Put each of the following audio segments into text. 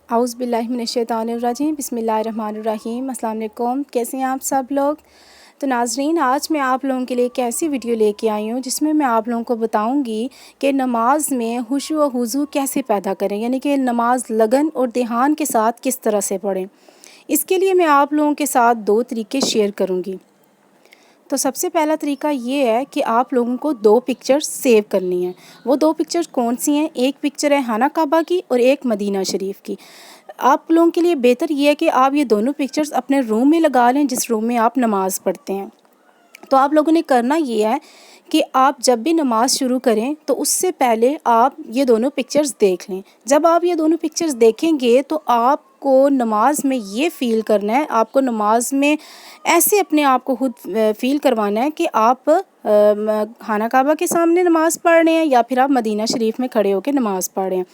आउज़ बिल्लाहि मिनश्शैतानिर्रजीम बिस्मिल्लाहिर्रहमानिर्रहीम। अस्सलाम वालेकुम। कैसे हैं आप सब लोग? तो नाज़रीन, आज मैं आप लोगों के लिए एक ऐसी वीडियो लेके आई हूँ जिसमें मैं आप लोगों को बताऊँगी कि नमाज में खुशू व हुज़ू कैसे पैदा करें, यानी कि नमाज लगन और ध्यान के साथ किस तरह से पढ़ें। इसके लिए मैं आप लोगों के साथ 2 तरीके शेयर करूँगी। तो सबसे पहला तरीका ये है कि आप लोगों को 2 पिक्चर्स सेव करनी हैं। वो 2 पिक्चर्स कौन सी हैं? एक पिक्चर है खाना काबा की और एक मदीना शरीफ की। आप लोगों के लिए बेहतर ये है कि आप ये दोनों पिक्चर्स अपने रूम में लगा लें जिस रूम में आप नमाज़ पढ़ते हैं। तो आप लोगों ने करना ये है कि आप जब भी नमाज़ शुरू करें तो उससे पहले आप ये दोनों पिक्चर्स देख लें। जब आप ये दोनों पिक्चर्स देखेंगे तो आपको नमाज में ये फ़ील करना है, आपको नमाज में ऐसे अपने आप को खुद फ़ील करवाना है कि आप खाना काबा के सामने नमाज़ पढ़ रहे हैं या फिर आप मदीना शरीफ में खड़े होकर नमाज़ पढ़ रहे हैं।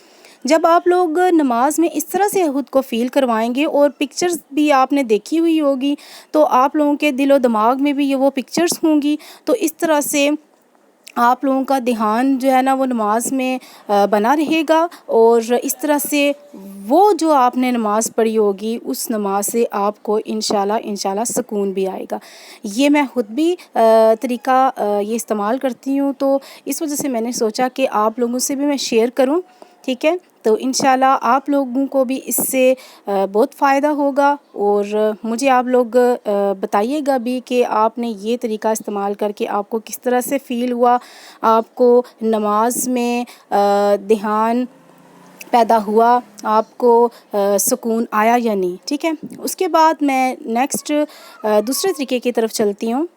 जब आप लोग नमाज में इस तरह से खुद को फ़ील करवाएंगे और पिक्चर्स भी आपने देखी हुई होगी तो आप लोगों के दिलो दिमाग में भी ये वो पिक्चर्स होंगी। तो इस तरह से आप लोगों का ध्यान जो है ना वो नमाज में बना रहेगा और इस तरह से वो जो आपने नमाज़ पढ़ी होगी उस नमाज से आपको इंशाल्लाह सुकून भी आएगा। ये मैं ख़ुद भी तरीका ये इस्तेमाल करती हूँ, तो इस वजह से मैंने सोचा कि आप लोगों से भी मैं शेयर करूँ। ठीक है, तो इंशाल्लाह आप लोगों को भी इससे बहुत फ़ायदा होगा और मुझे आप लोग बताइएगा भी कि आपने ये तरीका इस्तेमाल करके आपको किस तरह से फ़ील हुआ, आपको नमाज में ध्यान पैदा हुआ, आपको सुकून आया या नहीं। ठीक है, उसके बाद मैं नेक्स्ट दूसरे तरीके की तरफ चलती हूँ।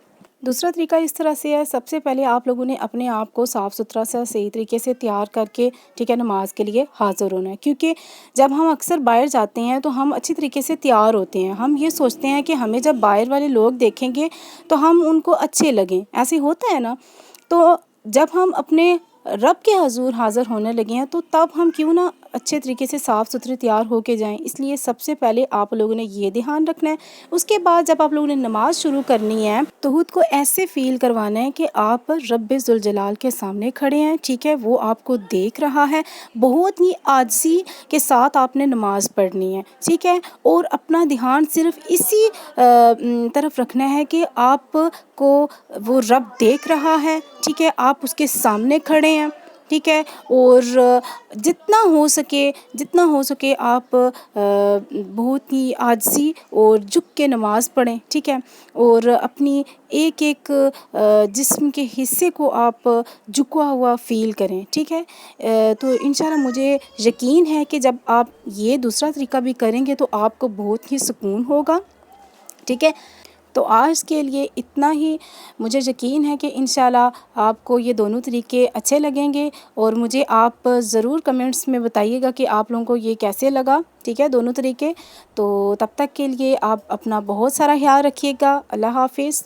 दूसरा तरीका इस तरह से है, सबसे पहले आप लोगों ने अपने आप को साफ़ सुथरा सा सही तरीके से तैयार करके ठीक है नमाज के लिए हाज़िर होना है। क्योंकि जब हम अक्सर बाहर जाते हैं तो हम अच्छी तरीके से तैयार होते हैं, हम ये सोचते हैं कि हमें जब बाहर वाले लोग देखेंगे तो हम उनको अच्छे लगें, ऐसे होता है ना। तो जब हम अपने रब के हज़ूर हाज़िर होने लगे हैं तो तब हम क्यों ना अच्छे तरीके से साफ़ सुथरे तैयार होके जाएं। इसलिए सबसे पहले आप लोगों ने ये ध्यान रखना है। उसके बाद जब आप लोगों ने नमाज़ शुरू करनी है तो खुद को ऐसे फ़ील करवाना है कि आप रब्बे ज़ुल जलाल के सामने खड़े हैं। ठीक है, वो आपको देख रहा है। बहुत ही आजिज़ी के साथ आपने नमाज़ पढ़नी है। ठीक है, और अपना ध्यान सिर्फ इसी तरफ रखना है कि आपको वो रब देख रहा है। ठीक है, आप उसके सामने खड़े हैं। ठीक है, और जितना हो सके आप बहुत ही आजिज़ी और झुक के नमाज़ पढ़ें। ठीक है, और अपनी एक एक जिस्म के हिस्से को आप झुका हुआ फ़ील करें। ठीक है, तो इंशाल्लाह मुझे यकीन है कि जब आप ये दूसरा तरीका भी करेंगे तो आपको बहुत ही सुकून होगा। ठीक है, तो आज के लिए इतना ही। मुझे यकीन है कि इंशाल्लाह आपको ये दोनों तरीके अच्छे लगेंगे और मुझे आप ज़रूर कमेंट्स में बताइएगा कि आप लोगों को ये कैसे लगा। ठीक है, दोनों तरीके। तो तब तक के लिए आप अपना बहुत सारा ख्याल रखिएगा। अल्लाह हाफ़िज़।